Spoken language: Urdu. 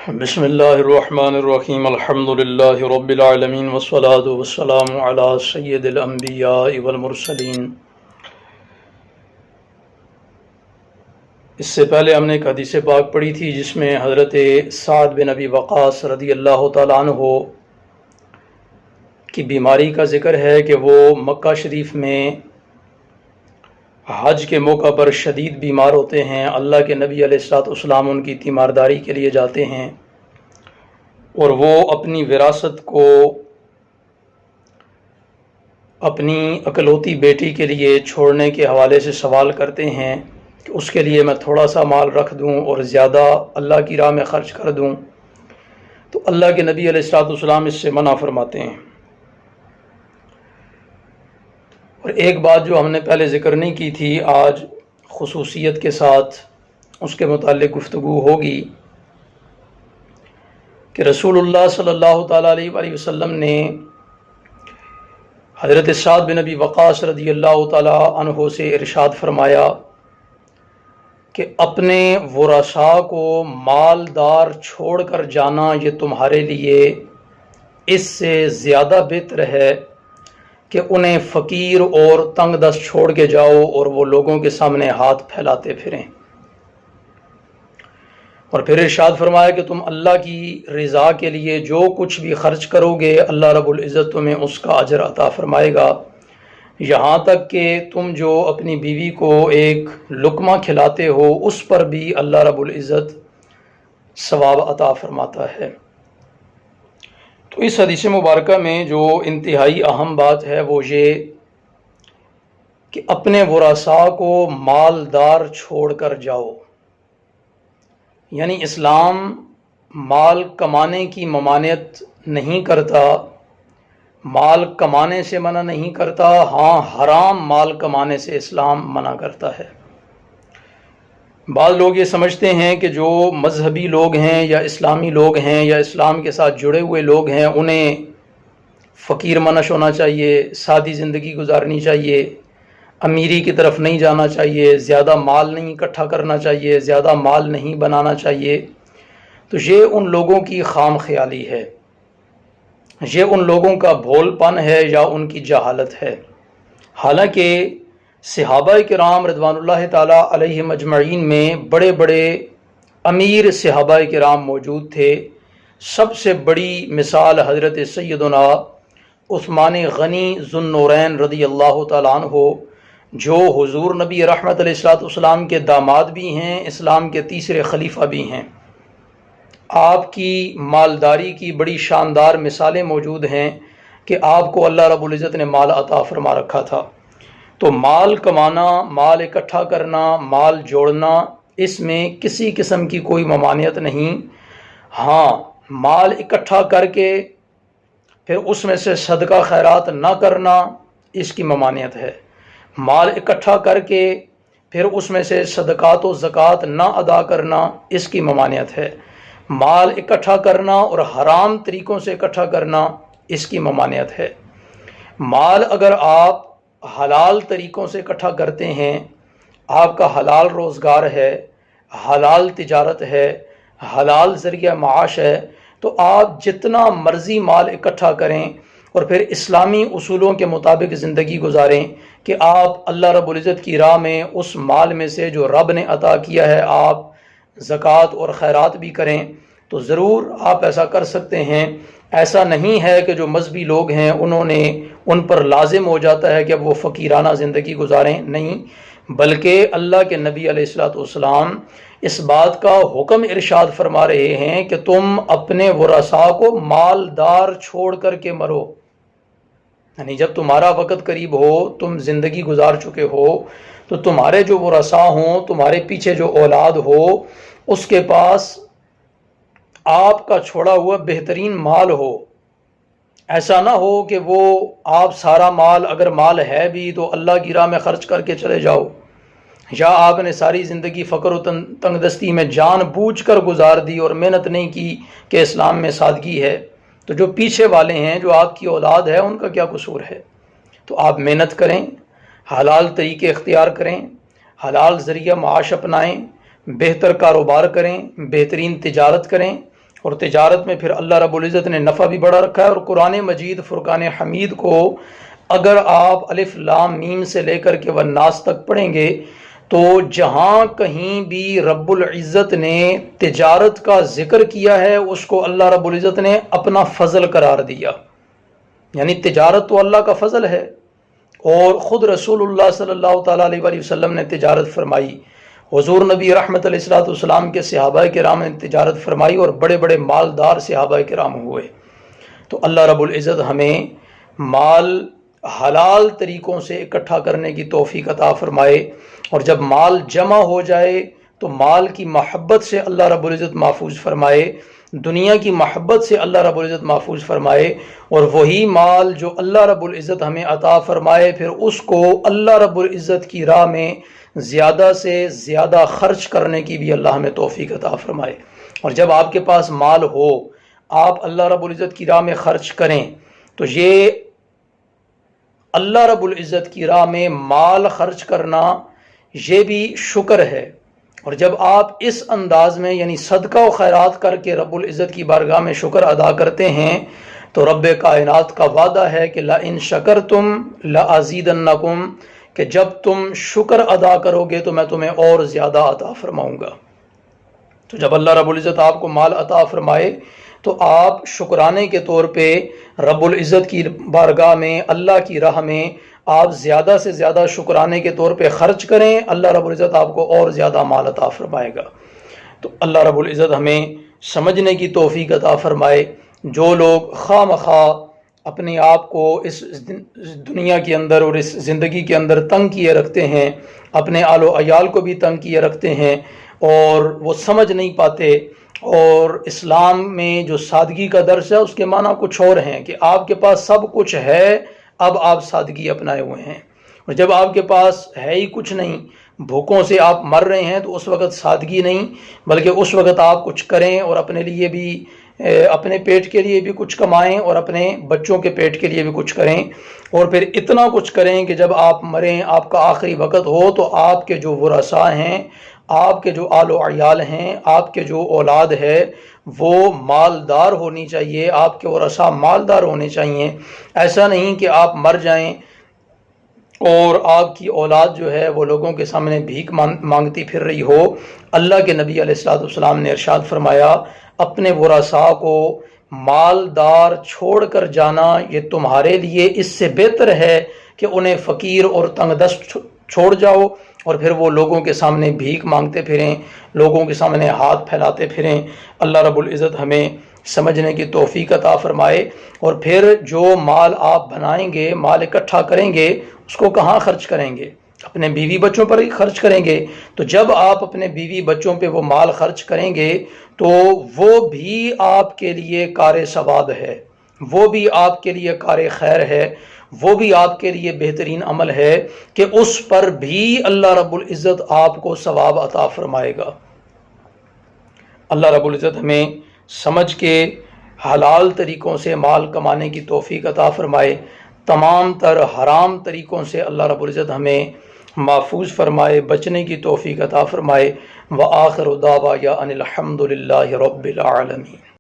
بسم اللہ الرحمن الرحیم الحمد للہ رب العالمین والصلاة والسلام علی سید الانبیاء والمرسلین۔ اس سے پہلے ہم نے ایک حدیث پاک پڑھی تھی جس میں حضرت سعد بن ابی وقاص رضی اللہ تعالیٰ عنہ کی بیماری کا ذکر ہے کہ وہ مکہ شریف میں حج کے موقع پر شدید بیمار ہوتے ہیں۔ اللہ کے نبی علیہ الصلوۃ والسلام ان کی تیمارداری کے لیے جاتے ہیں اور وہ اپنی وراثت کو اپنی اکلوتی بیٹی کے لیے چھوڑنے کے حوالے سے سوال کرتے ہیں کہ اس کے لیے میں تھوڑا سا مال رکھ دوں اور زیادہ اللہ کی راہ میں خرچ کر دوں، تو اللہ کے نبی علیہ الصلوۃ والسلام اس سے منع فرماتے ہیں۔ اور ایک بات جو ہم نے پہلے ذکر نہیں کی تھی، آج خصوصیت کے ساتھ اس کے متعلق گفتگو ہوگی کہ رسول اللہ صلی اللہ تعالیٰ علیہ وآلہ وسلم نے حضرت سعد بن ابی وقاص رضی اللہ تعالیٰ عنہ سے ارشاد فرمایا کہ اپنے ورثاء کو مالدار چھوڑ کر جانا یہ تمہارے لیے اس سے زیادہ بہتر ہے کہ انہیں فقیر اور تنگ دست چھوڑ کے جاؤ اور وہ لوگوں کے سامنے ہاتھ پھیلاتے پھریں۔ اور پھر ارشاد فرمایا کہ تم اللہ کی رضا کے لیے جو کچھ بھی خرچ کرو گے اللہ رب العزت تمہیں اس کا اجر عطا فرمائے گا، یہاں تک کہ تم جو اپنی بیوی کو ایک لقمہ کھلاتے ہو اس پر بھی اللہ رب العزت ثواب عطا فرماتا ہے۔ تو اس حدیث مبارکہ میں جو انتہائی اہم بات ہے وہ یہ کہ اپنے ورثاء کو مالدار چھوڑ کر جاؤ، یعنی اسلام مال کمانے کی ممانعت نہیں کرتا، مال کمانے سے منع نہیں کرتا، ہاں حرام مال کمانے سے اسلام منع کرتا ہے۔ بعض لوگ یہ سمجھتے ہیں کہ جو مذہبی لوگ ہیں یا اسلامی لوگ ہیں یا اسلام کے ساتھ جڑے ہوئے لوگ ہیں انہیں فقیر منش ہونا چاہیے، سادی زندگی گزارنی چاہیے، امیری کی طرف نہیں جانا چاہیے، زیادہ مال نہیں اکٹھا کرنا چاہیے، زیادہ مال نہیں بنانا چاہیے۔ تو یہ ان لوگوں کی خام خیالی ہے، یہ ان لوگوں کا بھول پن ہے یا ان کی جہالت ہے۔ حالانکہ صحابہ کرام رضوان اللہ تعالیٰ علیہم اجمعین میں بڑے بڑے امیر صحابہ کرام موجود تھے۔ سب سے بڑی مثال حضرت سیدنا عثمان غنی ذو النورین رضی اللہ تعالیٰ عنہ، جو حضور نبی رحمت علیہ الصلوۃ والسلام کے داماد بھی ہیں، اسلام کے تیسرے خلیفہ بھی ہیں۔ آپ کی مالداری کی بڑی شاندار مثالیں موجود ہیں کہ آپ کو اللہ رب العزت نے مال عطا فرما رکھا تھا۔ تو مال کمانا، مال اکٹھا کرنا، مال جوڑنا، اس میں کسی قسم کی کوئی ممانعت نہیں۔ ہاں مال اکٹھا کر کے پھر اس میں سے صدقہ خیرات نہ کرنا، اس کی ممانعت ہے۔ مال اکٹھا کر کے پھر اس میں سے صدقات و زکوٰۃ نہ ادا کرنا، اس کی ممانعت ہے۔ مال اکٹھا کرنا اور حرام طریقوں سے اکٹھا کرنا، اس کی ممانعت ہے۔ مال اگر آپ حلال طریقوں سے اکٹھا کرتے ہیں، آپ کا حلال روزگار ہے، حلال تجارت ہے، حلال ذریعہ معاش ہے، تو آپ جتنا مرضی مال اکٹھا کریں اور پھر اسلامی اصولوں کے مطابق زندگی گزاریں کہ آپ اللہ رب العزت کی راہ میں اس مال میں سے جو رب نے عطا کیا ہے آپ زکوٰۃ اور خیرات بھی کریں، تو ضرور آپ ایسا کر سکتے ہیں۔ ایسا نہیں ہے کہ جو مذہبی لوگ ہیں ان پر لازم ہو جاتا ہے کہ اب وہ فقیرانہ زندگی گزاریں، نہیں، بلکہ اللہ کے نبی علیہ الصلوۃ والسلام اس بات کا حکم ارشاد فرما رہے ہیں کہ تم اپنے ورثاء کو مالدار چھوڑ کر کے مرو، یعنی جب تمہارا وقت قریب ہو، تم زندگی گزار چکے ہو، تو تمہارے جو ورثاء ہوں، تمہارے پیچھے جو اولاد ہو، اس کے پاس آپ کا چھوڑا ہوا بہترین مال ہو۔ ایسا نہ ہو کہ وہ آپ سارا مال، اگر مال ہے بھی تو اللہ کی راہ میں خرچ کر کے چلے جاؤ، یا آپ نے ساری زندگی فقر و تنگ دستی میں جان بوجھ کر گزار دی اور محنت نہیں کی کہ اسلام میں سادگی ہے، تو جو پیچھے والے ہیں، جو آپ کی اولاد ہے، ان کا کیا قصور ہے؟ تو آپ محنت کریں، حلال طریقے اختیار کریں، حلال ذریعہ معاش اپنائیں، بہتر کاروبار کریں، بہترین تجارت کریں، اور تجارت میں پھر اللہ رب العزت نے نفع بھی بڑا رکھا ہے۔ اور قرآن مجید فرقان حمید کو اگر آپ الف لام میم سے لے کر کے والناس تک پڑھیں گے تو جہاں کہیں بھی رب العزت نے تجارت کا ذکر کیا ہے اس کو اللہ رب العزت نے اپنا فضل قرار دیا، یعنی تجارت تو اللہ کا فضل ہے، اور خود رسول اللہ صلی اللہ تعالیٰ علیہ وآلہ وسلم نے تجارت فرمائی، حضور نبی رحمت علیہ الصلوۃ والسلام کے صحابہ کرام نے تجارت فرمائی اور بڑے بڑے مالدار صحابہ کرام ہوئے۔ تو اللہ رب العزت ہمیں مال حلال طریقوں سے اکٹھا کرنے کی توفیق عطا فرمائے، اور جب مال جمع ہو جائے تو مال کی محبت سے اللہ رب العزت محفوظ فرمائے، دنیا کی محبت سے اللہ رب العزت محفوظ فرمائے، اور وہی مال جو اللہ رب العزت ہمیں عطا فرمائے پھر اس کو اللہ رب العزت کی راہ میں زیادہ سے زیادہ خرچ کرنے کی بھی اللہ ہمیں توفیق عطا فرمائے۔ اور جب آپ کے پاس مال ہو، آپ اللہ رب العزت کی راہ میں خرچ کریں تو یہ اللہ رب العزت کی راہ میں مال خرچ کرنا یہ بھی شکر ہے۔ اور جب آپ اس انداز میں یعنی صدقہ و خیرات کر کے رب العزت کی بارگاہ میں شکر ادا کرتے ہیں تو رب کائنات کا وعدہ ہے کہ لَإِن شَكَرْتُمْ لَأَزِيدَنَّكُمْ، کہ جب تم شکر ادا کرو گے تو میں تمہیں اور زیادہ عطا فرماؤں گا۔ تو جب اللہ رب العزت آپ کو مال عطا فرمائے تو آپ شکرانے کے طور پہ رب العزت کی بارگاہ میں اللہ کی راہ میں آپ زیادہ سے زیادہ شکرانے کے طور پہ خرچ کریں، اللہ رب العزت آپ کو اور زیادہ مال عطا فرمائے گا۔ تو اللہ رب العزت ہمیں سمجھنے کی توفیق عطا فرمائے۔ جو لوگ خواہ مخواہ اپنے آپ کو اس دنیا کے اندر اور اس زندگی کے اندر تنگ کیے رکھتے ہیں، اپنے آل و عیال کو بھی تنگ کیے رکھتے ہیں، اور وہ سمجھ نہیں پاتے، اور اسلام میں جو سادگی کا درس ہے اس کے معنی کچھ اور ہیں کہ آپ کے پاس سب کچھ ہے، اب آپ سادگی اپنائے ہوئے ہیں، اور جب آپ کے پاس ہے ہی کچھ نہیں، بھوکوں سے آپ مر رہے ہیں تو اس وقت سادگی نہیں، بلکہ اس وقت آپ کچھ کریں اور اپنے لیے بھی، اپنے پیٹ کے لیے بھی کچھ کمائیں اور اپنے بچوں کے پیٹ کے لیے بھی کچھ کریں، اور پھر اتنا کچھ کریں کہ جب آپ مریں، آپ کا آخری وقت ہو تو آپ کے جو ورثاء ہیں، آپ کے جو آل و عیال ہیں، آپ کے جو اولاد ہے وہ مالدار ہونی چاہیے، آپ کے ورثاء مالدار ہونے چاہیے۔ ایسا نہیں کہ آپ مر جائیں اور آپ کی اولاد جو ہے وہ لوگوں کے سامنے بھیک مانگتی پھر رہی ہو۔ اللہ کے نبی علیہ الصلوۃ والسلام نے ارشاد فرمایا، اپنے ورثاء کو مالدار چھوڑ کر جانا یہ تمہارے لیے اس سے بہتر ہے کہ انہیں فقیر اور تنگ دست چھوڑ جاؤ اور پھر وہ لوگوں کے سامنے بھیک مانگتے پھریں، لوگوں کے سامنے ہاتھ پھیلاتے پھریں۔ اللہ رب العزت ہمیں سمجھنے کی توفیق عطا فرمائے، اور پھر جو مال آپ بنائیں گے، مال اکٹھا کریں گے، اس کو کہاں خرچ کریں گے؟ اپنے بیوی بچوں پر ہی خرچ کریں گے۔ تو جب آپ اپنے بیوی بچوں پہ وہ مال خرچ کریں گے تو وہ بھی آپ کے لیے کار ثواب ہے، وہ بھی آپ کے لیے کار خیر ہے، وہ بھی آپ کے لیے بہترین عمل ہے کہ اس پر بھی اللہ رب العزت آپ کو ثواب عطا فرمائے گا۔ اللہ رب العزت ہمیں سمجھ کے حلال طریقوں سے مال کمانے کی توفیق عطا فرمائے، تمام تر حرام طریقوں سے اللہ رب العزت ہمیں محفوظ فرمائے، بچنے کی توفیق عطا فرمائے۔ وآخر دعوانا ان الحمد للہ رب العالمین۔